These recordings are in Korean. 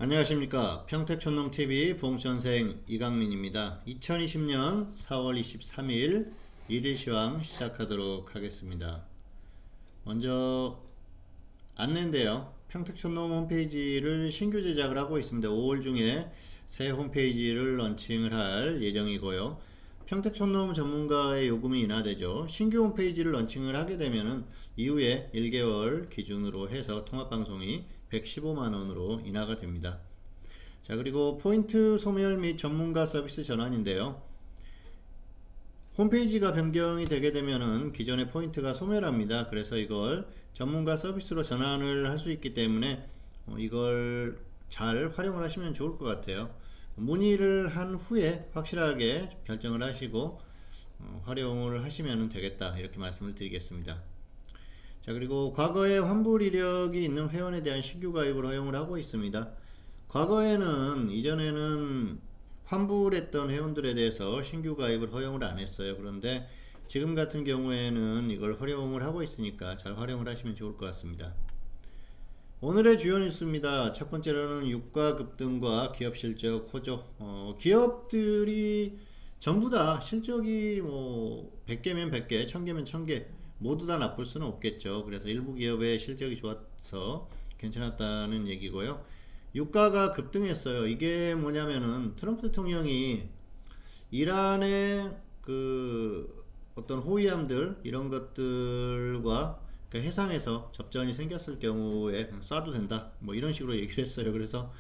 안녕하십니까. 평택촌농TV 부흥선생 이강민입니다. 2020년 4월 23일 일일시황 시작하도록 하겠습니다. 먼저 안내인데요. 평택촌농 홈페이지를 신규 제작을 하고 있습니다. 5월 중에 새 홈페이지를 런칭을 할 예정이고요. 평택촌농 전문가의 요금이 인하되죠. 신규 홈페이지를 런칭을 하게 되면은 이후에 1개월 기준으로 해서 통합방송이 115만원으로 인하가 됩니다. 자, 그리고 포인트 소멸 및 전문가 서비스 전환인데요. 홈페이지가 변경이 되게 되면은 기존의 포인트가 소멸합니다. 그래서 이걸 전문가 서비스로 전환을 할 수 있기 때문에 이걸 잘 활용을 하시면 좋을 것 같아요. 문의를 한 후에 확실하게 결정을 하시고 활용을 하시면 되겠다, 이렇게 말씀을 드리겠습니다. 자, 그리고 과거에 환불 이력이 있는 회원에 대한 신규 가입을 허용을 하고 있습니다. 과거에는 이전에는 환불했던 회원들에 대해서 신규 가입을 허용을 안 했어요. 그런데 지금 같은 경우에는 이걸 허용을 하고 있으니까 잘 활용을 하시면 좋을 것 같습니다. 오늘의 주요 뉴스입니다. 첫 번째로는 유가 급등과 기업 실적 호조. 기업들이 전부 다 실적이 100개면 100개, 1000개면 1000개 모두 다 나쁠 수는 없겠죠. 그래서 일부 기업의 실적이 좋아서 괜찮았다는 얘기고요. 유가가 급등했어요. 이게 뭐냐면은 트럼프 대통령이 이란의 그 어떤 호위함들 이런 것들과 그 해상에서 접전이 생겼을 경우에 쏴도 된다, 이런 식으로 얘기를 했어요. 그래서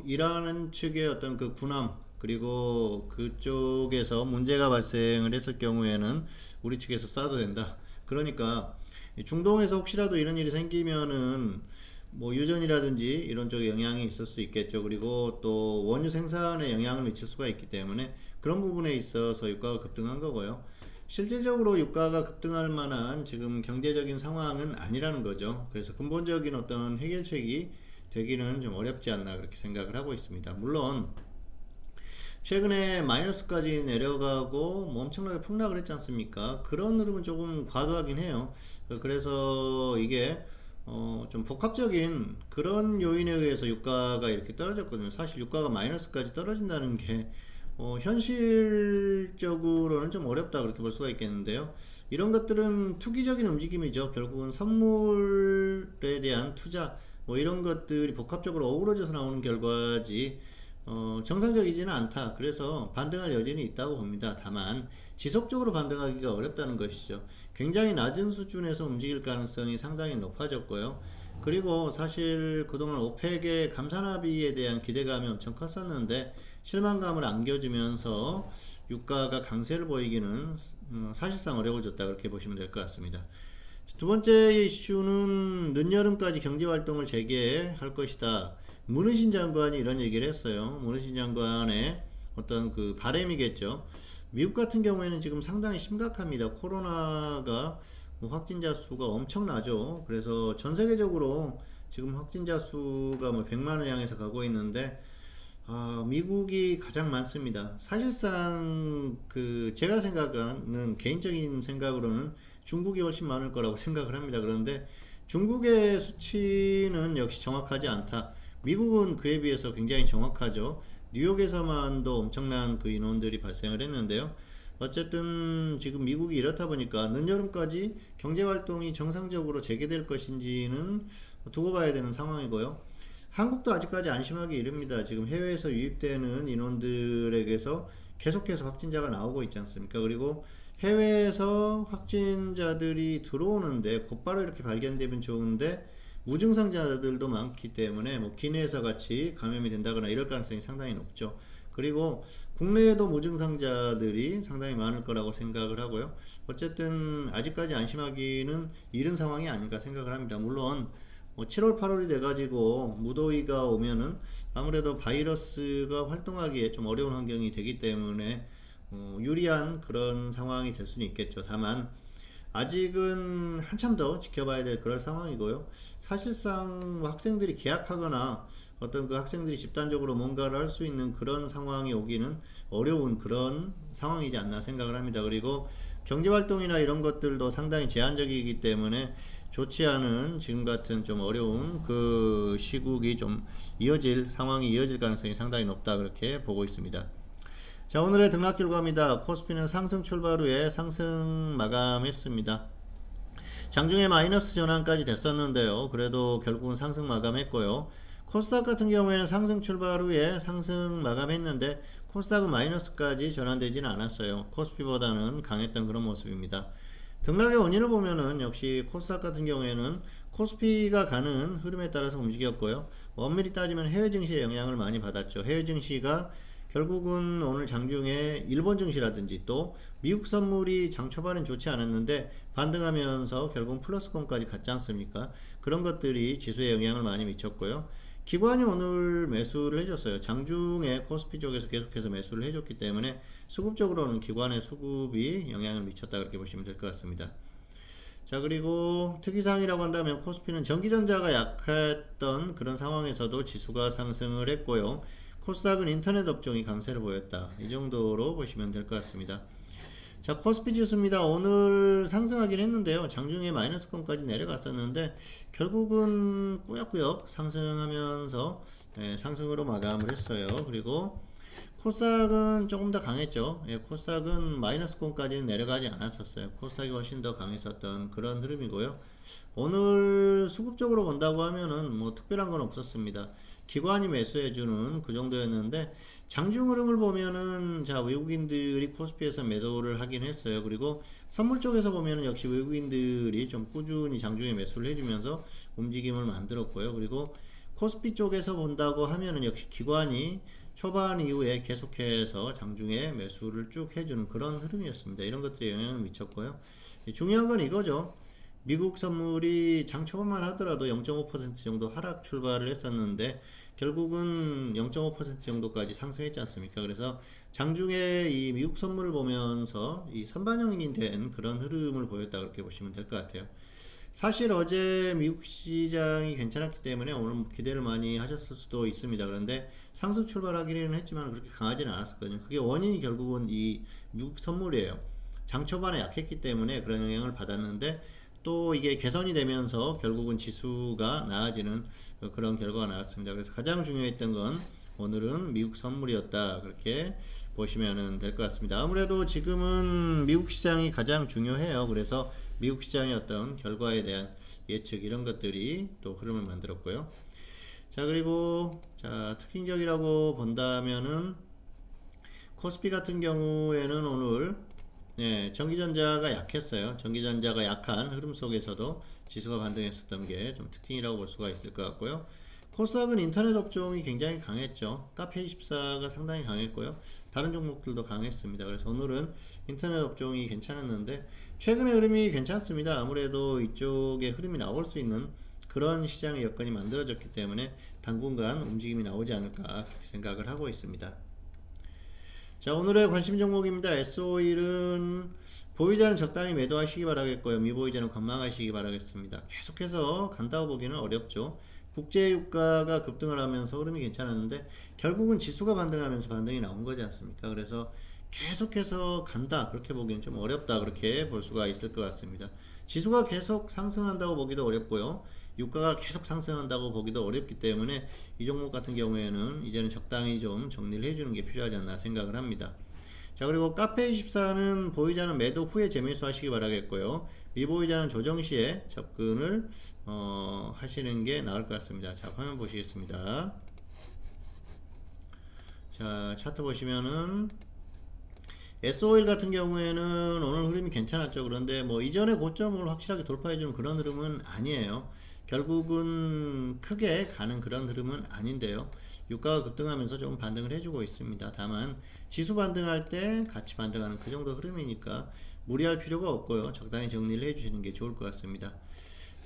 이란 측의 어떤 그 군함 그리고 그쪽에서 문제가 발생을 했을 경우에는 우리 측에서 쏴도 된다. 그러니까 중동에서 혹시라도 이런 일이 생기면은 유전이라든지 이런 쪽에 영향이 있을 수 있겠죠. 그리고 또 원유 생산에 영향을 미칠 수가 있기 때문에 그런 부분에 있어서 유가가 급등한 거고요. 실질적으로 유가가 급등할 만한 지금 경제적인 상황은 아니라는 거죠. 그래서 근본적인 어떤 해결책이 되기는 좀 어렵지 않나, 그렇게 생각을 하고 있습니다. 물론 최근에 마이너스까지 내려가고 엄청나게 폭락을 했지 않습니까? 그런 흐름은 조금 과도하긴 해요. 그래서 이게 좀 복합적인 그런 요인에 의해서 유가가 이렇게 떨어졌거든요. 사실 유가가 마이너스까지 떨어진다는 게 현실적으로는 좀 어렵다, 그렇게 볼 수가 있겠는데요. 이런 것들은 투기적인 움직임이죠. 결국은 선물에 대한 투자 이런 것들이 복합적으로 어우러져서 나오는 결과지 정상적이지는 않다. 그래서 반등할 여지는 있다고 봅니다. 다만 지속적으로 반등하기가 어렵다는 것이죠. 굉장히 낮은 수준에서 움직일 가능성이 상당히 높아졌고요. 그리고 사실 그동안 오펙의 감산합의에 대한 기대감이 엄청 컸었는데 실망감을 안겨주면서 유가가 강세를 보이기는 사실상 어려워졌다, 그렇게 보시면 될 것 같습니다. 두 번째 이슈는 늦여름까지 경제활동을 재개할 것이다. 문희신 장관이 이런 얘기를 했어요. 문희신 장관의 어떤 그 바람이겠죠. 미국 같은 경우에는 지금 상당히 심각합니다. 코로나가 확진자 수가 엄청나죠. 그래서 전 세계적으로 지금 확진자 수가 100만을 향해서 가고 있는데 미국이 가장 많습니다. 사실상 제가 생각하는 개인적인 생각으로는 중국이 훨씬 많을 거라고 생각을 합니다. 그런데 중국의 수치는 역시 정확하지 않다. 미국은 그에 비해서 굉장히 정확하죠. 뉴욕에서만도 엄청난 그 인원들이 발생을 했는데요. 어쨌든 지금 미국이 이렇다 보니까 늦여름까지 경제활동이 정상적으로 재개될 것인지는 두고 봐야 되는 상황이고요. 한국도 아직까지 안심하기 이릅니다. 지금 해외에서 유입되는 인원들에게서 계속해서 확진자가 나오고 있지 않습니까? 그리고 해외에서 확진자들이 들어오는데 곧바로 이렇게 발견되면 좋은데 무증상자들도 많기 때문에 기내에서 같이 감염이 된다거나 이럴 가능성이 상당히 높죠. 그리고 국내에도 무증상자들이 상당히 많을 거라고 생각을 하고요. 어쨌든 아직까지 안심하기는 이른 상황이 아닌가 생각을 합니다. 물론 7월 8월이 돼가지고 무더위가 오면은 아무래도 바이러스가 활동하기에 좀 어려운 환경이 되기 때문에 유리한 그런 상황이 될 수는 있겠죠. 다만 아직은 한참 더 지켜봐야 될 그런 상황이고요. 사실상 학생들이 계약하거나 어떤 그 학생들이 집단적으로 뭔가를 할 수 있는 그런 상황이 오기는 어려운 그런 상황이지 않나 생각을 합니다. 그리고 경제활동이나 이런 것들도 상당히 제한적이기 때문에 좋지 않은 지금 같은 좀 어려운 그 시국이 좀 이어질 상황이 이어질 가능성이 상당히 높다 그렇게 보고 있습니다. 자, 오늘의 등락 결과입니다. 코스피는 상승 출발 후에 상승 마감했습니다. 장중에 마이너스 전환까지 됐었는데요. 그래도 결국은 상승 마감했고요. 코스닥 같은 경우에는 상승 출발 후에 상승 마감했는데 코스닥은 마이너스까지 전환되지는 않았어요. 코스피보다는 강했던 그런 모습입니다. 등락의 원인을 보면은 역시 코스닥 같은 경우에는 코스피가 가는 흐름에 따라서 움직였고요. 엄밀히 따지면 해외 증시의 영향을 많이 받았죠. 해외 증시가 결국은 오늘 장중에 일본 증시라든지 또 미국 선물이 장 초반엔 좋지 않았는데 반등하면서 결국은 플러스권까지 갔지 않습니까? 그런 것들이 지수에 영향을 많이 미쳤고요. 기관이 오늘 매수를 해줬어요. 장중에 코스피 쪽에서 계속해서 매수를 해줬기 때문에 수급적으로는 기관의 수급이 영향을 미쳤다 그렇게 보시면 될 것 같습니다. 자, 그리고 특이사항이라고 한다면 코스피는 전기전자가 약했던 그런 상황에서도 지수가 상승을 했고요. 코스닥은 인터넷 업종이 강세를 보였다. 이 정도로 보시면 될 것 같습니다. 자, 코스피 지수입니다. 오늘 상승하긴 했는데요. 장중에 마이너스권까지 내려갔었는데 결국은 꾸역꾸역 상승하면서 상승으로 마감을 했어요. 그리고 코스닥은 조금 더 강했죠. 코스닥은 마이너스권까지는 내려가지 않았었어요. 코스닥이 훨씬 더 강했었던 그런 흐름이고요. 오늘 수급적으로 본다고 하면은 뭐 특별한 건 없었습니다. 기관이 매수해주는 그 정도였는데 장중 흐름을 보면은 자, 외국인들이 코스피에서 매도를 하긴 했어요. 그리고 선물 쪽에서 보면은 역시 외국인들이 좀 꾸준히 장중에 매수를 해주면서 움직임을 만들었고요. 그리고 코스피 쪽에서 본다고 하면은 역시 기관이 초반 이후에 계속해서 장중에 매수를 쭉 해주는 그런 흐름이었습니다. 이런 것들이 영향을 미쳤고요. 중요한 건 이거죠. 미국 선물이 장 초반만 하더라도 0.5% 정도 하락 출발을 했었는데 결국은 0.5% 정도까지 상승했지 않습니까? 그래서 장중에 이 미국 선물을 보면서 이 선반영이 된 그런 흐름을 보였다 그렇게 보시면 될 것 같아요. 사실 어제 미국 시장이 괜찮았기 때문에 오늘 기대를 많이 하셨을 수도 있습니다. 그런데 상승 출발하기는 했지만 그렇게 강하지는 않았었거든요. 그게 원인이 결국은 이 미국 선물이에요. 장 초반에 약했기 때문에 그런 영향을 받았는데 또 이게 개선이 되면서 결국은 지수가 나아지는 그런 결과가 나왔습니다. 그래서 가장 중요했던 건 오늘은 미국 선물이었다 그렇게 보시면 될 것 같습니다. 아무래도 지금은 미국 시장이 가장 중요해요. 그래서 미국 시장의 어떤 결과에 대한 예측 이런 것들이 또 흐름을 만들었고요. 자, 그리고 자, 특징적이라고 본다면은 코스피 같은 경우에는 오늘 전기전자가 약했어요. 전기전자가 약한 흐름 속에서도 지수가 반등했었던 게 좀 특징이라고 볼 수가 있을 것 같고요. 코스닥은 인터넷 업종이 굉장히 강했죠. 카페24가 상당히 강했고요. 다른 종목들도 강했습니다. 그래서 오늘은 인터넷 업종이 괜찮았는데 최근의 흐름이 괜찮습니다. 아무래도 이쪽에 흐름이 나올 수 있는 그런 시장의 여건이 만들어졌기 때문에 당분간 움직임이 나오지 않을까 그렇게 생각을 하고 있습니다. 자, 오늘의 관심 종목입니다. S51은 보유자는 적당히 매도하시기 바라겠고요. 미보유자는 관망하시기 바라겠습니다. 계속해서 간다고 보기는 어렵죠. 국제유가가 급등을 하면서 흐름이 괜찮았는데 결국은 지수가 반등하면서 반등이 나온 거지 않습니까? 그래서 계속해서 간다 그렇게 보기는 좀 어렵다 그렇게 볼 수가 있을 것 같습니다. 지수가 계속 상승한다고 보기도 어렵고요. 유가가 계속 상승한다고 보기도 어렵기 때문에 이 종목 같은 경우에는 이제는 적당히 좀 정리를 해주는 게 필요하지 않나 생각을 합니다. 자, 그리고 카페24는 보유자는 매도 후에 재매수 하시기 바라겠고요. 미보유자는 조정 시에 접근을 하시는 게 나을 것 같습니다. 자, 화면 보시겠습니다. 자, 차트 보시면은 S51 같은 경우에는 오늘 흐름이 괜찮았죠. 그런데 뭐 이전의 고점을 확실하게 돌파해주는 그런 흐름은 아니에요. 결국은 크게 가는 그런 흐름은 아닌데요. 유가가 급등하면서 좀 반등을 해주고 있습니다. 다만 지수 반등할 때 같이 반등하는 그 정도 흐름이니까 무리할 필요가 없고요. 적당히 정리를 해주시는 게 좋을 것 같습니다.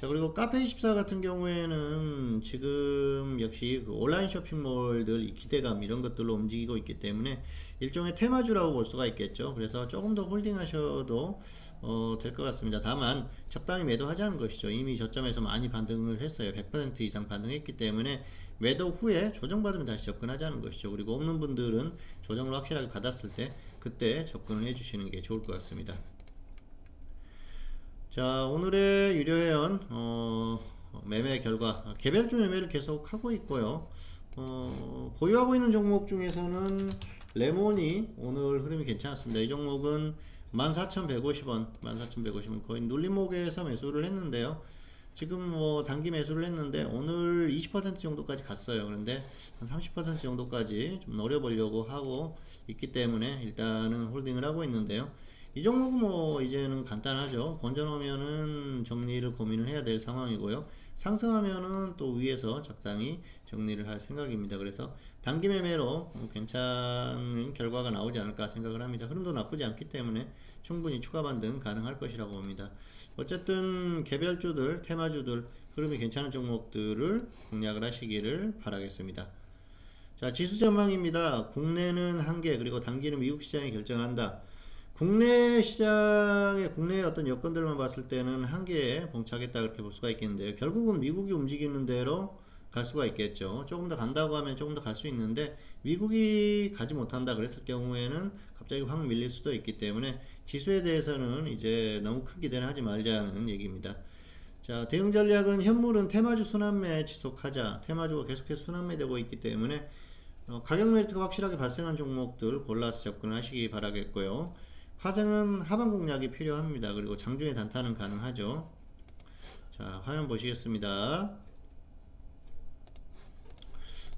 자, 그리고 카페24 같은 경우에는 지금 역시 그 온라인 쇼핑몰들 이 기대감 이런 것들로 움직이고 있기 때문에 일종의 테마주라고 볼 수가 있겠죠. 그래서 조금 더 홀딩하셔도 될 것 같습니다. 다만 적당히 매도하자는 것이죠. 이미 저점에서 많이 반등을 했어요. 100% 이상 반등했기 때문에 매도 후에 조정받으면 다시 접근하자는 것이죠. 그리고 없는 분들은 조정을 확실하게 받았을 때 그때 접근을 해주시는 게 좋을 것 같습니다. 자, 오늘의 유료회원 매매 결과 개별주 매매를 계속 하고 있고요. 보유하고 있는 종목 중에서는 레몬이 오늘 흐름이 괜찮았습니다. 이 종목은 14,150원, 14,150원 거의 눌림목에서 매수를 했는데요. 지금 뭐 단기 매수를 했는데 오늘 20% 정도까지 갔어요. 그런데 한 30% 정도까지 좀 노려보려고 하고 있기 때문에 일단은 홀딩을 하고 있는데요. 이 종목은 뭐 이제는 간단하죠. 건져놓으면은 정리를 고민을 해야 될 상황이고요. 상승하면은 또 위에서 적당히 정리를 할 생각입니다. 그래서 단기 매매로 괜찮은 결과가 나오지 않을까 생각을 합니다. 흐름도 나쁘지 않기 때문에 충분히 추가 반등 가능할 것이라고 봅니다. 어쨌든 개별주들, 테마주들 흐름이 괜찮은 종목들을 공략을 하시기를 바라겠습니다. 자, 지수 전망입니다. 국내는 한계, 그리고 단기는 미국 시장이 결정한다. 국내 시장의 국내의 어떤 여건들만 봤을 때는 한계에 봉착했다 그렇게 볼 수가 있겠는데요. 결국은 미국이 움직이는 대로 갈 수가 있겠죠. 조금 더 간다고 하면 조금 더 갈 수 있는데 미국이 가지 못한다 그랬을 경우에는 갑자기 확 밀릴 수도 있기 때문에 지수에 대해서는 이제 너무 큰 기대는 하지 말자는 얘기입니다. 자, 대응 전략은 현물은 테마주 순환매 지속하자. 테마주가 계속해서 순환매되고 있기 때문에 가격 메리트가 확실하게 발생한 종목들 골라서 접근하시기 바라겠고요. 화생은 하방 공략이 필요합니다. 그리고 장중에 단타는 가능하죠. 자, 화면 보시겠습니다.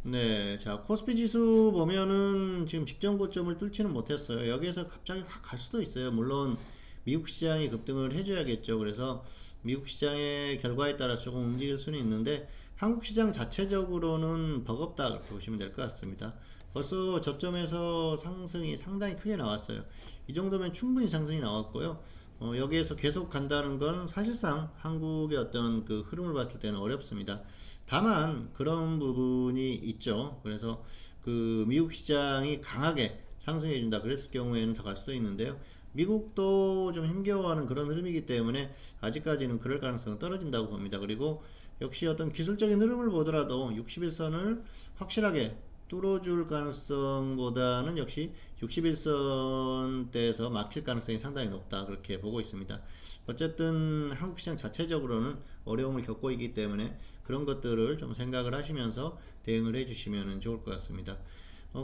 네, 자, 코스피 지수 보면은 지금 직전 고점을 뚫지는 못했어요. 여기에서 갑자기 확 갈 수도 있어요. 물론 미국 시장이 급등을 해줘야겠죠. 그래서 미국 시장의 결과에 따라 조금 움직일 수는 있는데 한국 시장 자체적으로는 버겁다 그렇게 보시면 될 것 같습니다. 벌써 저점에서 상승이 상당히 크게 나왔어요. 이 정도면 충분히 상승이 나왔고요. 여기에서 계속 간다는 건 사실상 한국의 어떤 그 흐름을 봤을 때는 어렵습니다. 다만 그런 부분이 있죠. 그래서 그 미국 시장이 강하게 상승해 준다 그랬을 경우에는 더 갈 수도 있는데요. 미국도 좀 힘겨워하는 그런 흐름이기 때문에 아직까지는 그럴 가능성은 떨어진다고 봅니다. 그리고 역시 어떤 기술적인 흐름을 보더라도 61선을 확실하게 뚫어줄 가능성보다는 역시 61선대에서 막힐 가능성이 상당히 높다 그렇게 보고 있습니다. 어쨌든 한국 시장 자체적으로는 어려움을 겪고 있기 때문에 그런 것들을 좀 생각을 하시면서 대응을 해주시면 좋을 것 같습니다.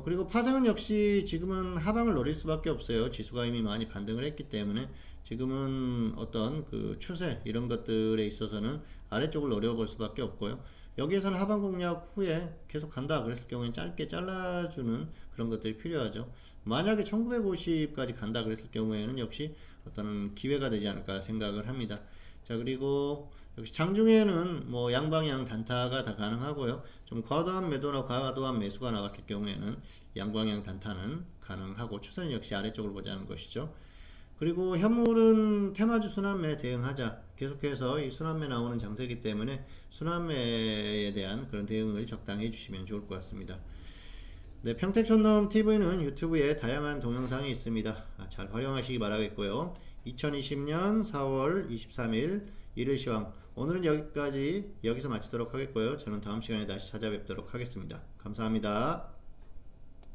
그리고 파장은 역시 지금은 하방을 노릴 수밖에 없어요. 지수가 이미 많이 반등을 했기 때문에 지금은 어떤 그 추세 이런 것들에 있어서는 아래쪽을 노려볼 수밖에 없고요. 여기에서는 하방 공략 후에 계속 간다 그랬을 경우에는 짧게 잘라주는 그런 것들이 필요하죠. 만약에 1950까지 간다 그랬을 경우에는 역시 어떤 기회가 되지 않을까 생각을 합니다. 자, 그리고 역시 장중에는 뭐 양방향 단타가 다 가능하고요. 좀 과도한 매도나 과도한 매수가 나갔을 경우에는 양방향 단타는 가능하고 추세는 역시 아래쪽을 보자는 것이죠. 그리고 현물은 테마주 순환매 대응하자. 계속해서 이 순환매 나오는 장세기 때문에 순환매에 대한 그런 대응을 적당히 해주시면 좋을 것 같습니다. 네, 평택촌놈TV는 유튜브에 다양한 동영상이 있습니다. 잘 활용하시기 바라겠고요. 2020년 4월 23일 일요일시황 오늘은 여기서 마치도록 하겠고요. 저는 다음 시간에 다시 찾아뵙도록 하겠습니다. 감사합니다.